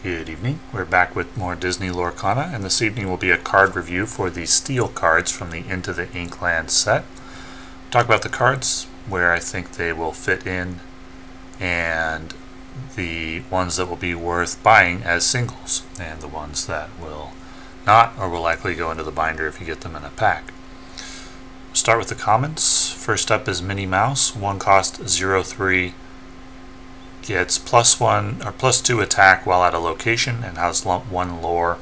Good evening. We're back with more Disney Lorcana, and this evening will be a card review for the steel cards from the Into the Inklands set. Talk about the cards, where I think they will fit in, and the ones that will be worth buying as singles, and the ones that will not or will likely go into the binder if you get them in a pack. Start with the commons. First up is Minnie Mouse, 1 cost 0/3. Gets +1 or +2 attack while at a location and has 1 lore.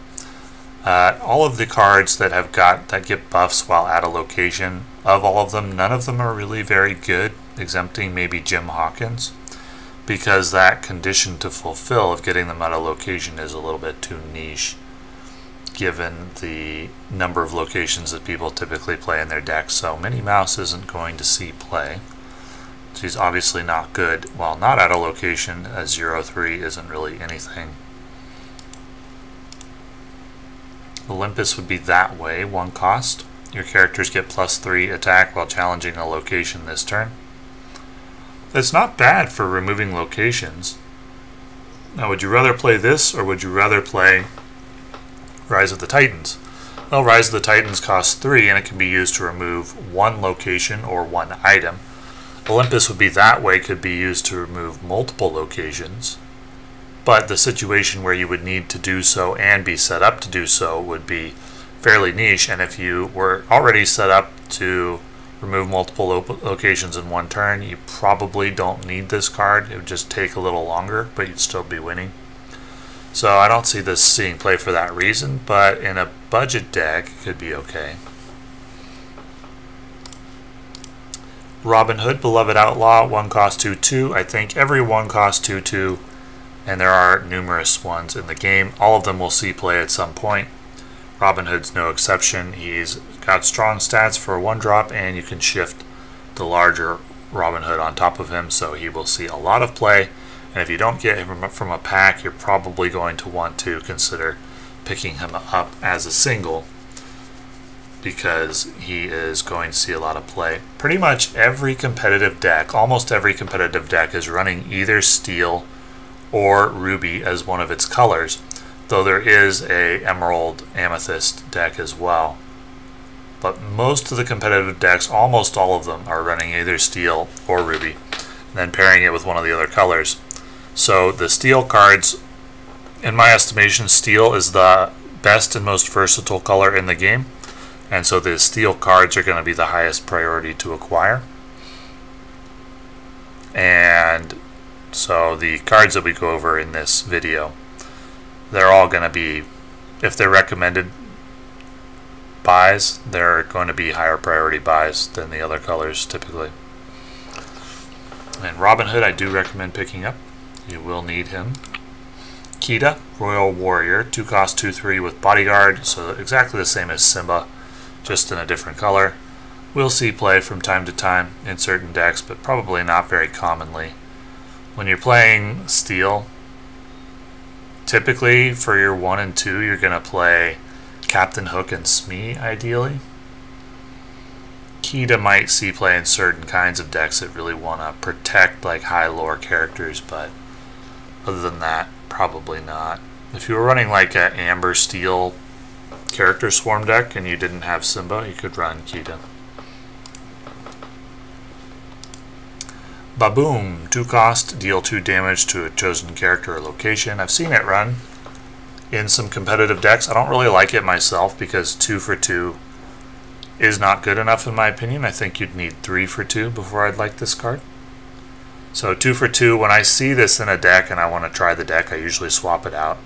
All of the cards that get buffs while at a location, of all of them, none of them are really very good, exempting maybe Jim Hawkins, because that condition to fulfill of getting them at a location is a little bit too niche, given the number of locations that people typically play in their deck. So Minnie Mouse isn't going to see play. She's obviously not good while not at a location, as 0/3 isn't really anything. Olympus would be that way, 1 cost. Your characters get +3 attack while challenging a location this turn. It's not bad for removing locations. Now, would you rather play this, or would you rather play Rise of the Titans? Well, Rise of the Titans costs 3, and it can be used to remove 1 location or 1 item. Olympus would be that way, could be used to remove multiple locations, but the situation where you would need to do so and be set up to do so would be fairly niche, and if you were already set up to remove multiple locations in 1 turn, you probably don't need this card. It would just take a little longer, but you'd still be winning. So I don't see this seeing play for that reason, but in a budget deck, it could be okay. Robin Hood, Beloved Outlaw, 1 cost 2/2. I think every 1 cost 2/2, and there are numerous ones in the game. All of them will see play at some point. Robin Hood's no exception. He's got strong stats for a 1-drop, and you can shift the larger Robin Hood on top of him, so he will see a lot of play. And if you don't get him from a pack, you're probably going to want to consider picking him up as a single, because he is going to see a lot of play. Pretty much every competitive deck, almost every competitive deck, is running either steel or ruby as one of its colors, though there is a emerald amethyst deck as well. But most of the competitive decks, almost all of them, are running either steel or ruby, and then pairing it with one of the other colors. So the steel cards, in my estimation, steel is the best and most versatile color in the game, and so the steel cards are going to be the highest priority to acquire. And so the cards that we go over in this video, they're all going to be, if they're recommended buys, they're going to be higher priority buys than the other colors typically. And Robin Hood I do recommend picking up. You will need him. Kida, Royal Warrior, 2 cost 2/3 with Bodyguard, so exactly the same as Simba, just in a different color. We'll see play from time to time in certain decks, but probably not very commonly. When you're playing steel, typically for your 1 and 2, you're going to play Captain Hook and Smee, ideally. Kida might see play in certain kinds of decks that really want to protect like high lore characters, but other than that, probably not. If you were running like an Amber Steel character swarm deck and you didn't have Simba, you could run Kida. Baboom, 2 cost, deal 2 damage to a chosen character or location. I've seen it run in some competitive decks. I don't really like it myself because 2 for 2 is not good enough in my opinion. I think you'd need 3 for 2 before I'd like this card. So 2 for 2, when I see this in a deck and I want to try the deck, I usually swap it out.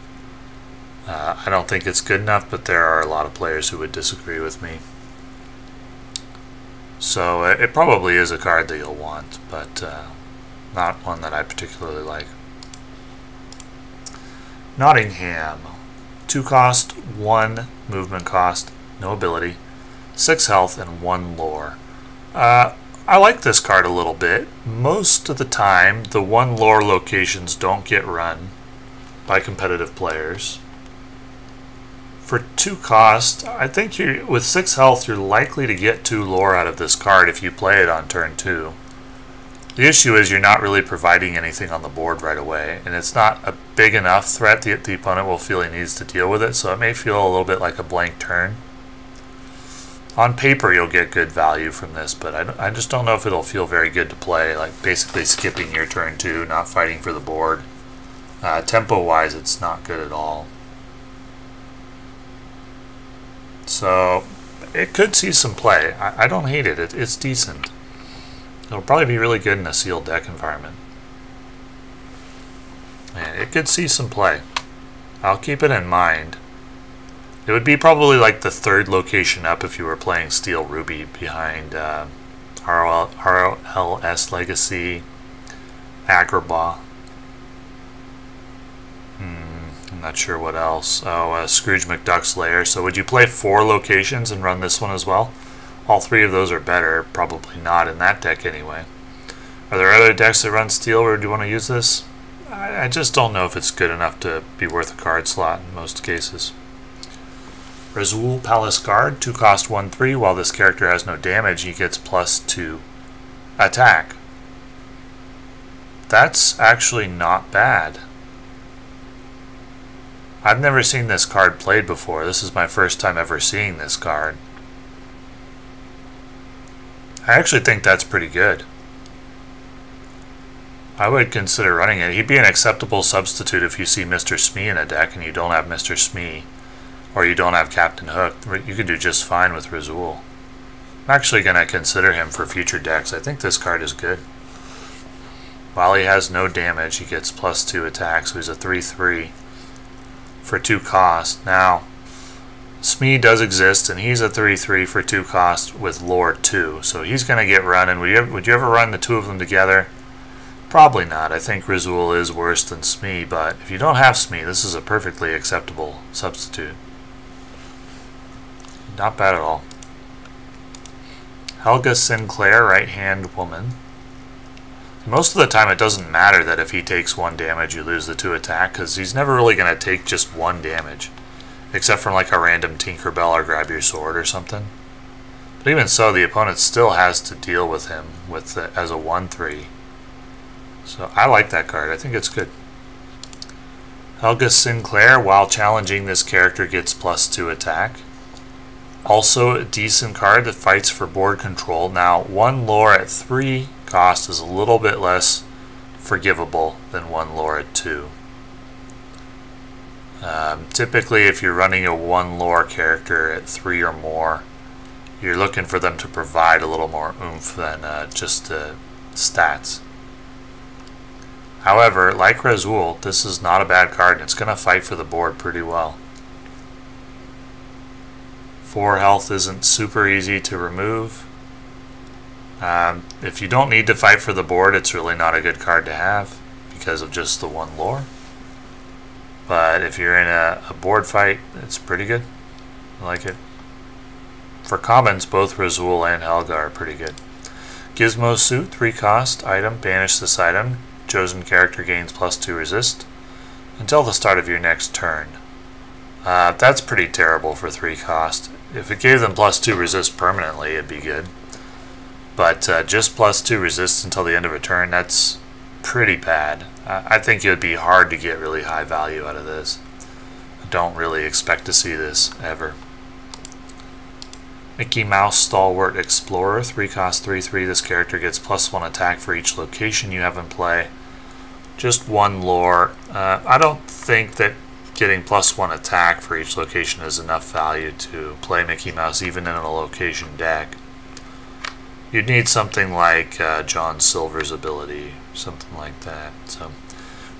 I don't think it's good enough, but there are a lot of players who would disagree with me. So it probably is a card that you'll want, but not one that I particularly like. Nottingham, 2 cost, 1 movement cost, no ability, 6 health, and 1 lore. I like this card a little bit. Most of the time, the 1 lore locations don't get run by competitive players. For 2 cost, I think with 6 health, you're likely to get 2 lore out of this card if you play it on turn 2. The issue is you're not really providing anything on the board right away, and it's not a big enough threat that the opponent will feel he needs to deal with it, so it may feel a little bit like a blank turn. On paper you'll get good value from this, but I just don't know if it'll feel very good to play, like basically skipping your turn 2, not fighting for the board. Tempo wise it's not good at all. So it could see some play. I don't hate it. It's decent. It'll probably be really good in a sealed deck environment. And it could see some play. I'll keep it in mind. It would be probably like the 3rd location up if you were playing Steel Ruby behind RLS Legacy, Agrabah. I'm not sure what else. Oh, Scrooge McDuck's Lair. So would you play 4 locations and run this one as well? All 3 of those are better. Probably not in that deck anyway. Are there other decks that run Steel where do you want to use this? I just don't know if it's good enough to be worth a card slot in most cases. Razul Palace Guard, 2 cost 1/3. While this character has no damage, he gets +2 attack. That's actually not bad. I've never seen this card played before. This is my first time ever seeing this card. I actually think that's pretty good. I would consider running it. He'd be an acceptable substitute if you see Mr. Smee in a deck and you don't have Mr. Smee, or you don't have Captain Hook. You could do just fine with Razul. I'm actually going to consider him for future decks. I think this card is good. While he has no damage, he gets +2 attack, so he's a 3/3 for 2 cost. Now, Smee does exist, and he's a 3/3 for 2 cost with lore 2, so he's going to get run. And would you ever run the 2 of them together? Probably not. I think Razul is worse than Smee, but if you don't have Smee, this is a perfectly acceptable substitute. Not bad at all. Helga Sinclair, right-hand woman. Most of the time it doesn't matter that if he takes 1 damage you lose the 2 attack, because he's never really going to take just 1 damage. Except from like a random Tinkerbell or Grab Your Sword or something. But even so, the opponent still has to deal with him as a 1/3. So I like that card. I think it's good. Helga Sinclair, while challenging this character, gets +2 attack. Also a decent card that fights for board control. Now 1 lore at 3 cost is a little bit less forgivable than 1 lore at 2. Typically if you're running a 1 lore character at 3 or more, you're looking for them to provide a little more oomph than just stats. However, like Razul, this is not a bad card and it's going to fight for the board pretty well. 4 health isn't super easy to remove. If you don't need to fight for the board, it's really not a good card to have because of just the 1 lore. But if you're in a board fight, it's pretty good. I like it. For commons, both Razul and Helga are pretty good. Gizmo Suit, 3 cost, item, banish this item. Chosen character gains +2 resist until the start of your next turn. That's pretty terrible for 3 cost. If it gave them +2 resist permanently, it'd be good. But just +2 resist until the end of a turn, that's pretty bad. I think it would be hard to get really high value out of this. I don't really expect to see this ever. Mickey Mouse Stalwart Explorer, 3 cost 3/3. This character gets +1 attack for each location you have in play. Just 1 lore. I don't think that getting +1 attack for each location is enough value to play Mickey Mouse even in a location deck. You'd need something like John Silver's ability, something like that. So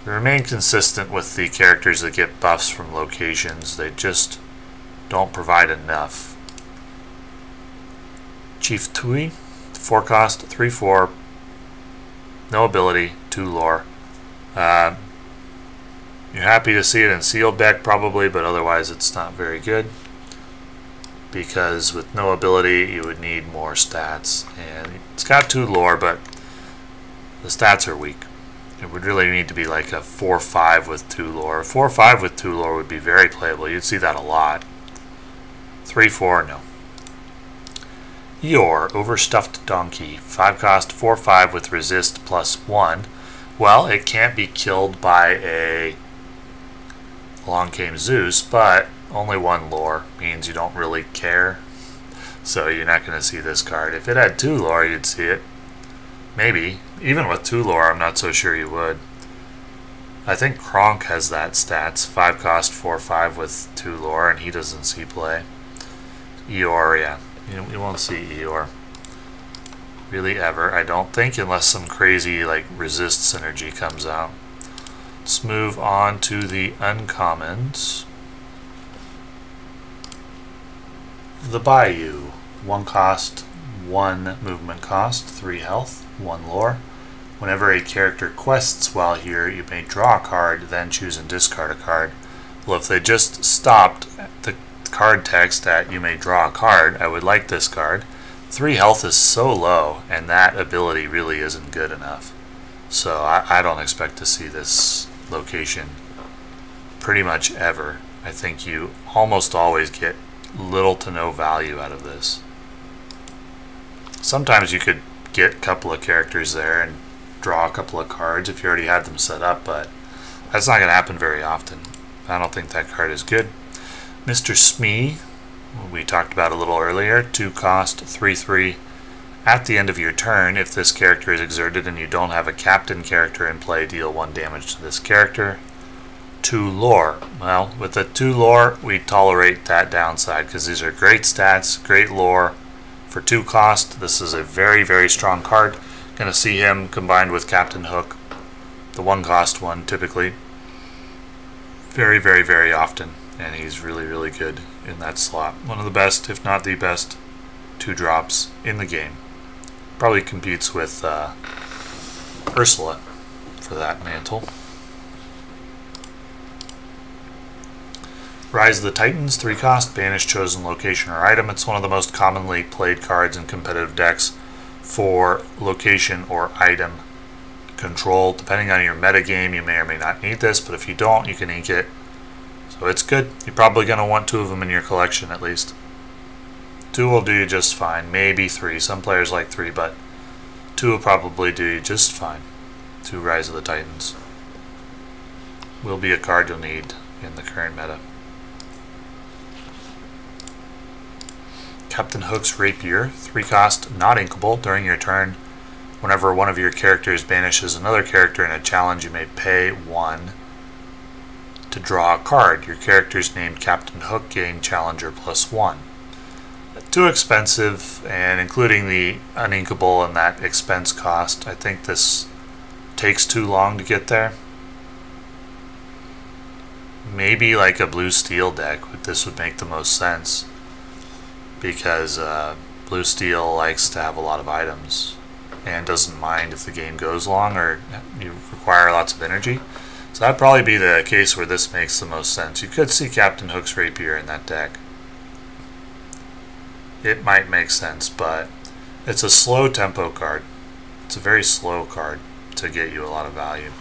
we remain consistent with the characters that get buffs from locations. They just don't provide enough. Chief Tui, 4 cost, 3/4, no ability, 2 lore. You're happy to see it in sealed deck probably, but otherwise it's not very good. Because with no ability you would need more stats. And it's got 2 lore, but the stats are weak. It would really need to be like a 4/5 with 2 lore. 4/5 with 2 lore would be very playable. You'd see that a lot. 3/4, no. Eeyore, Overstuffed Donkey, 5 cost, 4/5 with resist +1. Well, it can't be killed by a Along Came Zeus, but only 1 lore means you don't really care. So you're not going to see this card. If it had 2 lore, you'd see it. Maybe. Even with 2 lore, I'm not so sure you would. I think Kronk has that stats. 5 cost, 4/5 with 2 lore, and he doesn't see play. Eeyore, yeah. You won't see Eeyore. Really ever, I don't think, unless some crazy like resist synergy comes out. Let's move on to the uncommons. The Bayou. 1 cost, 1 movement cost, 3 health, 1 lore. Whenever a character quests while here, you may draw a card, then choose and discard a card. Well, if they just stopped the card text at you may draw a card, I would like this card. 3 health is so low, and that ability really isn't good enough. So I don't expect to see this location pretty much ever. I think you almost always get little to no value out of this. Sometimes you could get a couple of characters there and draw a couple of cards if you already had them set up, but that's not going to happen very often. I don't think that card is good. Mr. Smee, we talked about a little earlier, 2 cost, 3/3. At the end of your turn, if this character is exerted and you don't have a captain character in play, deal 1 damage to this character. 2 lore. Well, with the 2 lore, we tolerate that downside because these are great stats, great lore. For 2 cost, this is a very, very strong card. Going to see him combined with Captain Hook, the 1 cost one typically, very, very, very often, and he's really, really good in that slot. One of the best, if not the best, 2 drops in the game. Probably competes with Ursula for that mantle. Rise of the Titans, 3 cost, banish chosen location or item. It's one of the most commonly played cards in competitive decks for location or item control. Depending on your metagame, you may or may not need this, but if you don't, you can ink it. So it's good. You're probably going to want 2 of them in your collection at least. 2 will do you just fine. Maybe 3. Some players like 3, but 2 will probably do you just fine. 2 Rise of the Titans. Will be a card you'll need in the current meta. Captain Hook's Rapier, 3 cost, not inkable. During your turn, whenever one of your characters banishes another character in a challenge, you may pay 1 to draw a card. Your characters named Captain Hook gain Challenger +1. Too expensive, and including the uninkable and that expense cost, I think this takes too long to get there. Maybe like a blue steel deck, this would make the most sense, because blue steel likes to have a lot of items and doesn't mind if the game goes long or you require lots of energy. So that'd probably be the case where this makes the most sense. You could see Captain Hook's Rapier in that deck. It might make sense, but it's a slow tempo card. It's a very slow card to get you a lot of value.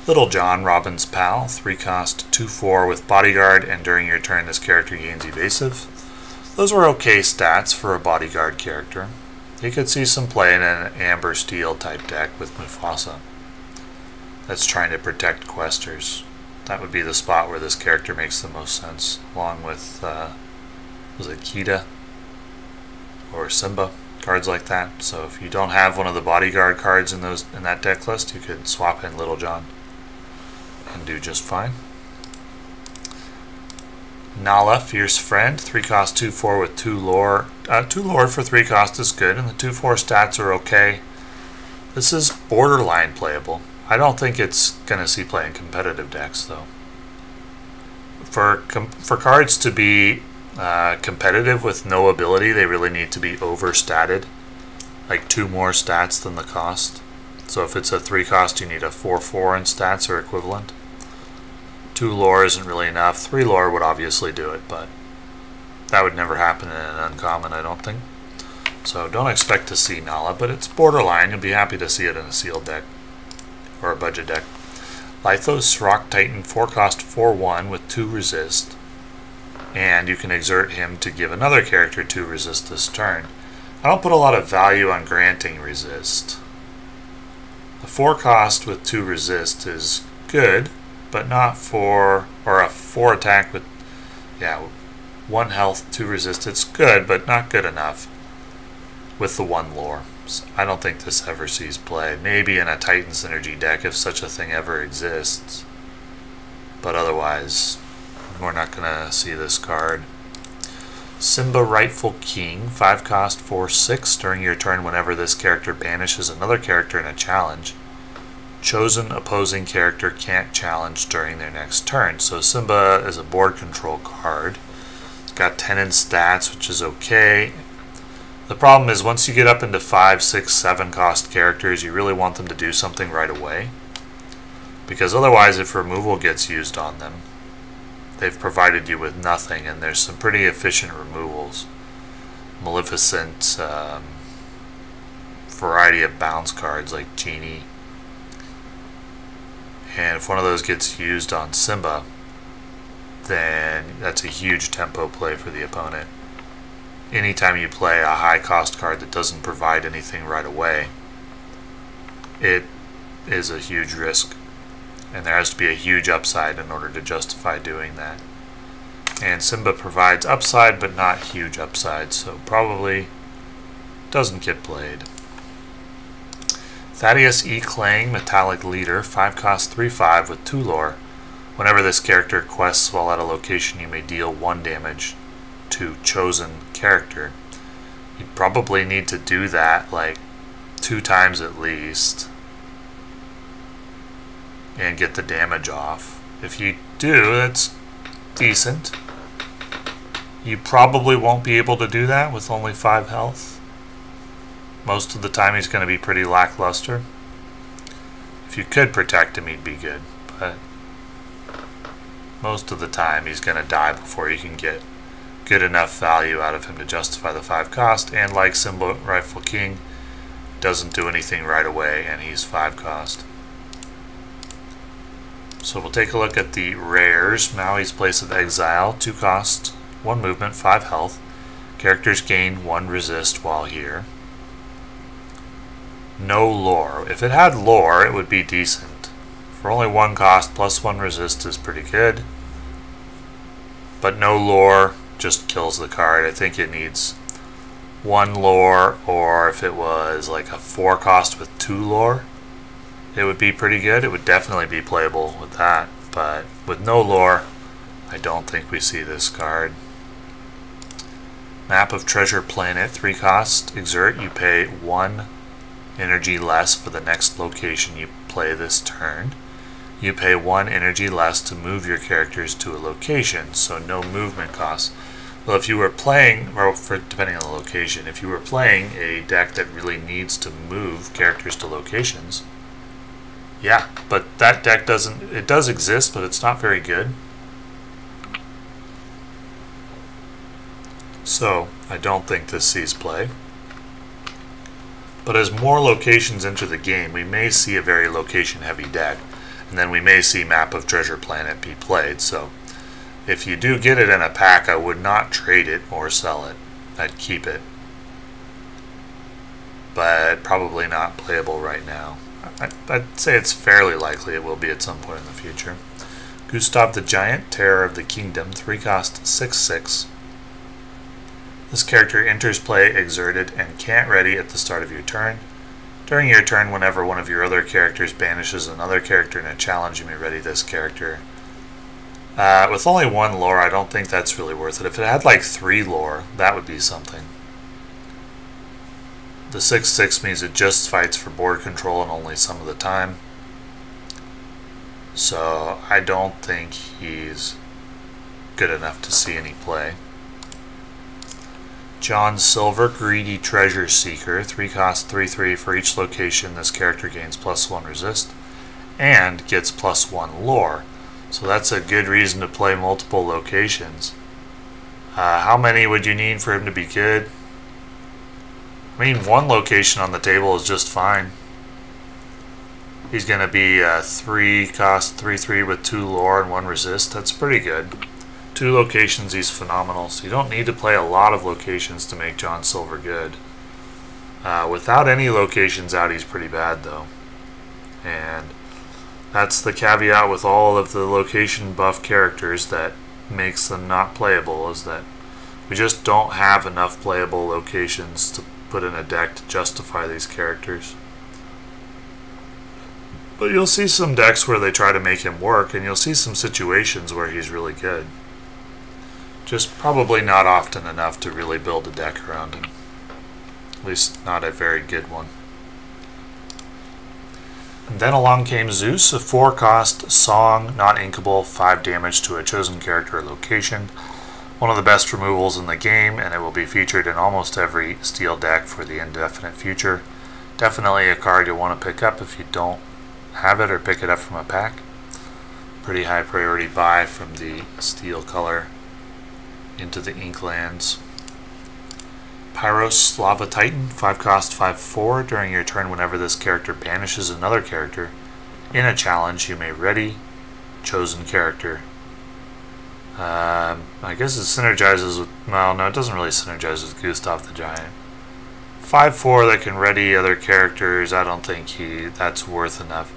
Little John, Robin's pal, 3 cost, 2/4 with bodyguard, and during your turn this character gains evasive. Those were okay stats for a bodyguard character. You could see some play in an Amber Steel type deck with Mufasa that's trying to protect questers. That would be the spot where this character makes the most sense, along with, was it Kida or Simba, cards like that. So if you don't have one of the bodyguard cards in that deck list, you could swap in Little John and do just fine. Nala, Fierce Friend, 3 cost, 2/4 with 2 lore. 2 lore for 3 cost is good, and the 2/4 stats are okay. This is borderline playable. I don't think it's going to see play in competitive decks, though. For cards to be competitive with no ability, they really need to be overstatted, like 2 more stats than the cost. So if it's a 3 cost, you need a 4/4 in stats or equivalent. 2 lore isn't really enough. 3 lore would obviously do it, but that would never happen in an uncommon, I don't think. So don't expect to see Nala, but it's borderline. You'll be happy to see it in a sealed deck or a budget deck. Lithos, Rock Titan, 4 cost, 4/1 with 2 resist. and you can exert him to give another character 2 resist this turn. I don't put a lot of value on granting resist. The 4 cost with 2 resist is good, but not for, or a 4 attack with, 1 health, 2 resist. It's good, but not good enough with the 1 lore. So I don't think this ever sees play. Maybe in a Titan Synergy deck if such a thing ever exists. But otherwise, we're not going to see this card. Simba Rightful King, 5 cost, 4/6. During your turn, whenever this character banishes another character in a challenge, chosen opposing character can't challenge during their next turn. So Simba is a board control card. It's got 10 in stats, which is okay. The problem is once you get up into 5, 6, 7 cost characters, you really want them to do something right away. Because otherwise, if removal gets used on them, they've provided you with nothing, and there's some pretty efficient removals. Maleficent, variety of bounce cards like Genie. And if one of those gets used on Simba, then that's a huge tempo play for the opponent. Anytime you play a high cost card that doesn't provide anything right away, it is a huge risk. And there has to be a huge upside in order to justify doing that. And Simba provides upside, but not huge upside, so probably doesn't get played. Thaddeus E. Clang, Metallic Leader, 5 cost, 3/5 with 2 lore. Whenever this character quests while at a location, you may deal 1 damage to chosen character. You'd probably need to do that like 2 times at least and get the damage off. If you do, that's decent. You probably won't be able to do that with only 5 health. Most of the time he's going to be pretty lackluster. If you could protect him, he'd be good, but most of the time he's going to die before you can get good enough value out of him to justify the 5 cost, and like Simba Rightful King, doesn't do anything right away, and he's 5 cost. So we'll take a look at the rares. Maui's Place of Exile, 2 cost, 1 movement, 5 health. Characters gain 1 resist while here. No lore. If it had lore, it would be decent. For only 1 cost plus 1 resist is pretty good. But no lore just kills the card. I think it needs 1 lore, or if it was like a 4 cost with 2 lore, it would be pretty good. It would definitely be playable with that, but with no lore, I don't think we see this card. Map of Treasure Planet, 3 cost, exert, you pay 1 energy less for the next location you play this turn. You pay 1 energy less to move your characters to a location, so no movement costs. Well, if you were playing, or depending on the location, if you were playing a deck that really needs to move characters to locations, yeah, but that deck doesn't, it does exist, but it's not very good. So, I don't think this sees play. But as more locations enter the game, we may see a very location-heavy deck, and then we may see Map of Treasure Planet be played. So, if you do get it in a pack, I would not trade it or sell it. I'd keep it. But probably not playable right now. I'd say it's fairly likely it will be at some point in the future. Gustav the Giant, Terror of the Kingdom, 3 cost, 6/6. This character enters play exerted and can't ready at the start of your turn. During your turn, whenever one of your other characters banishes another character in a challenge, you may ready this character. With only 1 lore, I don't think that's really worth it. If it had like 3 lore, that would be something. The 6/6 means it just fights for board control and only some of the time. So I don't think he's good enough to see any play. John Silver, Greedy Treasure Seeker, 3 cost, 3/3 for each location. This character gains +1 resist and gets +1 lore. So that's a good reason to play multiple locations. How many would you need for him to be good? I mean, 1 location on the table is just fine. He's going to be 3 cost, 3/3 with 2 lore and 1 resist. That's pretty good. 2 locations, he's phenomenal. So you don't need to play a lot of locations to make John Silver good. Without any locations out, he's pretty bad though. And that's the caveat with all of the location buff characters that makes them not playable, is that we just don't have enough playable locations to put in a deck to justify these characters. But you'll see some decks where they try to make him work, and you'll see some situations where he's really good. Just probably not often enough to really build a deck around him. At least not a very good one. And then along came Zeus, a 4-cost song, not inkable, 5 damage to a chosen character or location. One of the best removals in the game, and it will be featured in almost every steel deck for the indefinite future. Definitely a card you'll want to pick up if you don't have it or pick it up from a pack. Pretty high priority buy from the steel color Into the Inklands. Pyros Slava Titan, 5-cost, 5/4. During your turn, whenever this character banishes another character in a challenge, you may ready chosen character. I guess it synergizes with... Well, no, it doesn't really synergize with Gustav the Giant. 5/4 that can ready other characters, I don't think that's worth enough.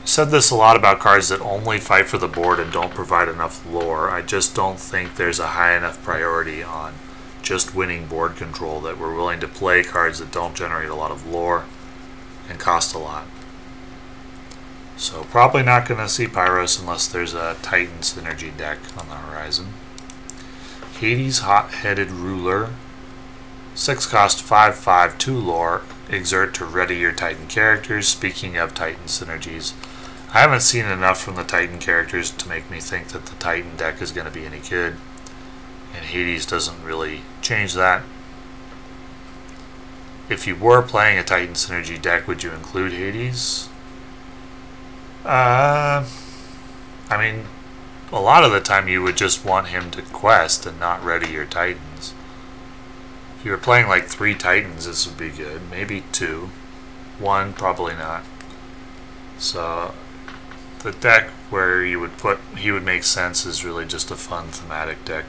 I said this a lot about cards that only fight for the board and don't provide enough lore. I just don't think there's a high enough priority on just winning board control that we're willing to play cards that don't generate a lot of lore and cost a lot. So probably not going to see Pyros unless there's a Titan synergy deck on the horizon. Hades Hot-Headed Ruler, 6-cost, 5/5, 2 lore. Exert to ready your Titan characters. Speaking of Titan synergies, I haven't seen enough from the Titan characters to make me think that the Titan deck is going to be any good. And Hades doesn't really change that. If you were playing a Titan synergy deck, would you include Hades? I mean, a lot of the time you would just want him to quest and not ready your Titans. If you were playing like 3 Titans, this would be good. Maybe 2. 1, probably not. So the deck where he would make sense is really just a fun thematic deck.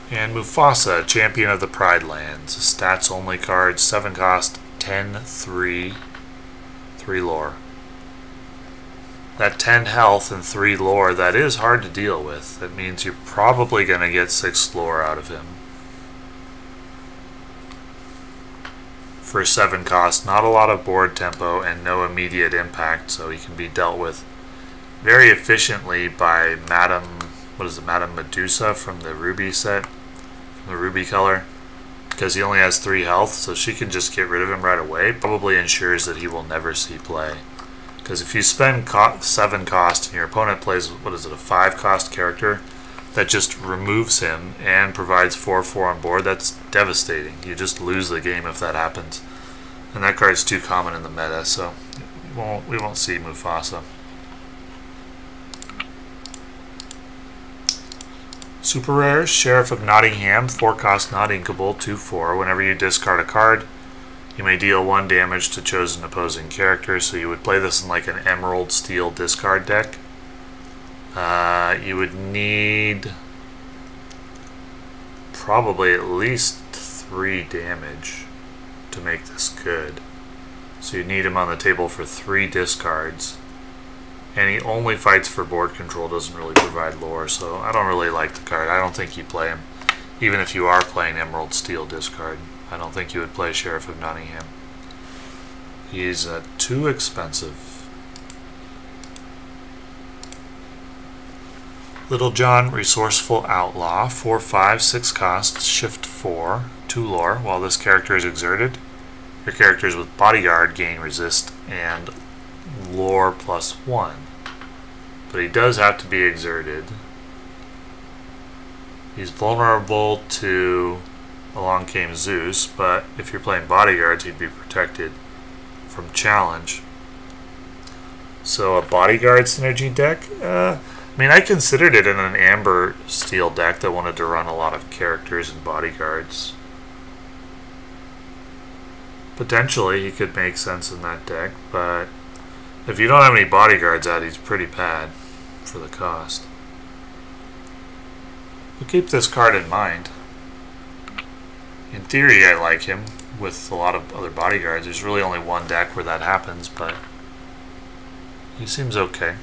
And Mufasa, Champion of the Pride Lands. Stats only card, 7-cost, 10/3, 3 lore. That 10 health and 3 lore, that is hard to deal with. That means you're probably going to get 6 lore out of him. For 7 cost, not a lot of board tempo and no immediate impact, so he can be dealt with very efficiently by Madame Medusa from the Ruby set, from the Ruby color, because he only has 3 health, so she can just get rid of him right away. Probably ensures that he will never see play. Because if you spend 7 cost and your opponent plays, a 5-cost character that just removes him and provides 4/4 on board, that's devastating. You just lose the game if that happens. And that card's too common in the meta, so we won't see Mufasa. Super Rares, Sheriff of Nottingham, 4-cost, not inkable, 2/4. Whenever you discard a card, you may deal 1 damage to chosen opposing character, so you would play this in like an Emerald Steel discard deck. You would need probably at least 3 damage to make this good. So you need him on the table for 3 discards. And he only fights for board control, doesn't really provide lore, so I don't really like the card. I don't think you play him. Even if you are playing Emerald Steel discard, I don't think you would play Sheriff of Nottingham. He's too expensive. Little John, Resourceful Outlaw, 4/5, 6 cost, shift 4, 2 lore. While this character is exerted, your characters with Bodyguard gain resist and lore +1. But he does have to be exerted. He's vulnerable to Along Came Zeus, but if you're playing Bodyguards, he'd be protected from challenge. So a Bodyguard synergy deck? I mean, I considered it in an Amber Steel deck that wanted to run a lot of characters and Bodyguards. Potentially, he could make sense in that deck, but if you don't have any Bodyguards out, he's pretty bad. for the cost. We'll keep this card in mind. In theory, I like him with a lot of other bodyguards. There's really only one deck where that happens, but he seems okay.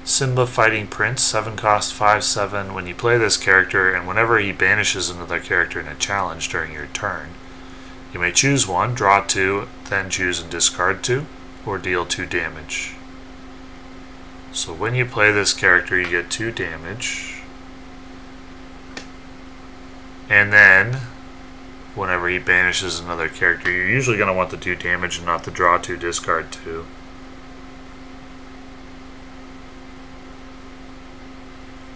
Simba Fighting Prince, 7 cost, 5/7. When you play this character, and whenever he banishes another character in a challenge during your turn, you may choose one, draw 2, then choose and discard 2, or deal 2 damage. So when you play this character, you get 2 damage. And then, whenever he banishes another character, you're usually going to want the 2 damage and not the draw 2, discard 2.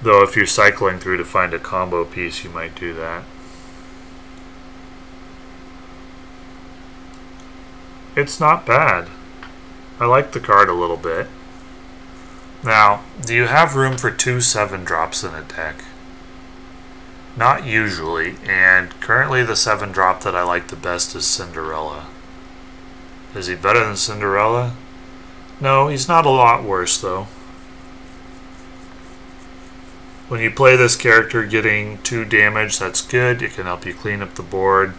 Though if you're cycling through to find a combo piece, you might do that. It's not bad. I like the card a little bit. Now, do you have room for 2 7-drops in a deck? Not usually, and currently the 7-drop that I like the best is Cinderella. Is he better than Cinderella? No, he's not a lot worse though. When you play this character, getting 2 damage, that's good. It can help you clean up the board.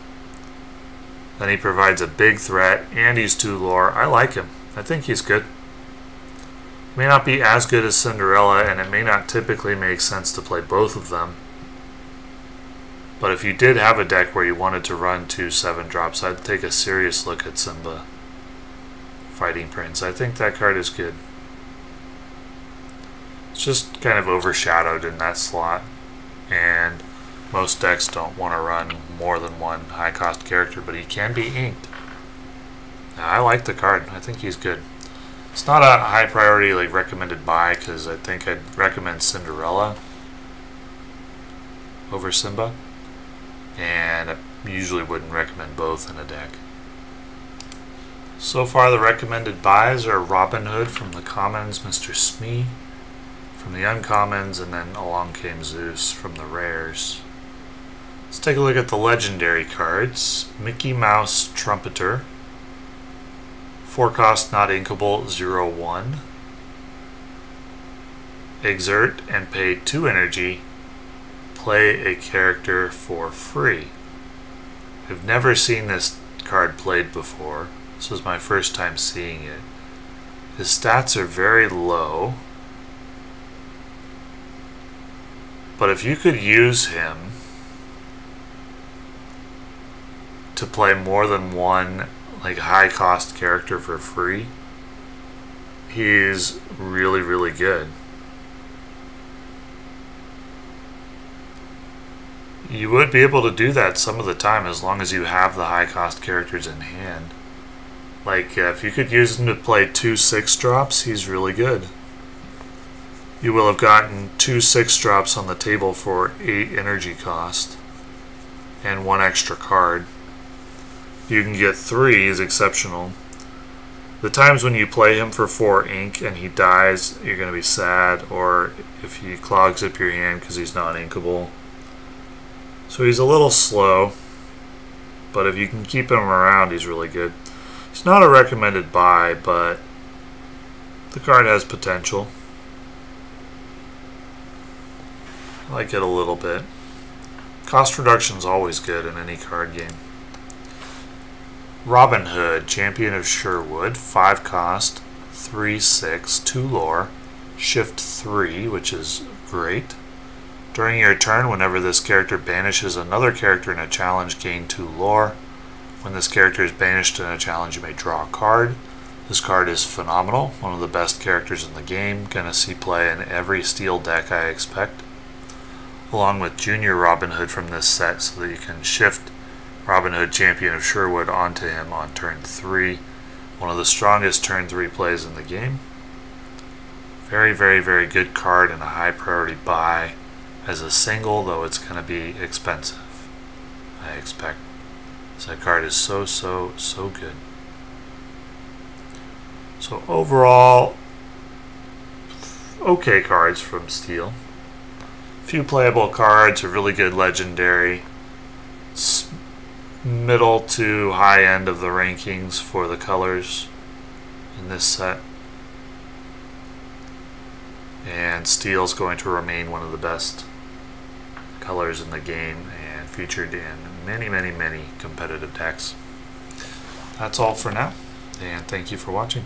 Then he provides a big threat, and he's 2 lore. I like him. I think he's good. May not be as good as Cinderella, and it may not typically make sense to play both of them. But if you did have a deck where you wanted to run 2 7-drops, I'd take a serious look at Simba Fighting Prince. I think that card is good. It's just kind of overshadowed in that slot, and most decks don't want to run more than one high-cost character, but he can be inked. Now, I like the card. I think he's good. It's not a high priority like recommended buy, because I think I'd recommend Cinderella over Simba, and I usually wouldn't recommend both in a deck. So far the recommended buys are Robin Hood from the commons, Mr. Smee from the uncommons, and then Along Came Zeus from the rares. Let's take a look at the legendary cards. Mickey Mouse Trumpeter, 4 cost, not inkable, 0/1. Exert and pay 2 energy. Play a character for free. I've never seen this card played before. This was my first time seeing it. His stats are very low, but if you could use him to play more than one like high cost character for free, he's really, really good. You would be able to do that some of the time as long as you have the high cost characters in hand. Like if you could use him to play 2 6-drops, he's really good. You will have gotten 2 6-drops on the table for 8 energy cost and 1 extra card. You can get 3 is exceptional. The times when you play him for 4 ink and he dies, you're going to be sad, or if he clogs up your hand because he's not inkable. So he's a little slow, but if you can keep him around, he's really good. He's not a recommended buy, but the card has potential. I like it a little bit. Cost reduction is always good in any card game. Robin Hood, Champion of Sherwood, 5 cost, 3/6, 2 lore, shift 3, which is great. During your turn, whenever this character banishes another character in a challenge, gain 2 lore. When this character is banished in a challenge, you may draw a card. This card is phenomenal, one of the best characters in the game, gonna see play in every steel deck I expect. Along with Junior Robin Hood from this set, so that you can shift Robin Hood, Champion of Sherwood, onto him on turn 3. One of the strongest turn 3 plays in the game. Very, very, very good card and a high priority buy as a single, though it's going to be expensive, I expect. That card is so good. So overall, okay cards from Steel. Few playable cards, a really good legendary. It's middle to high end of the rankings for the colors in this set. And steel is going to remain one of the best colors in the game and featured in many competitive decks. That's all for now, and thank you for watching.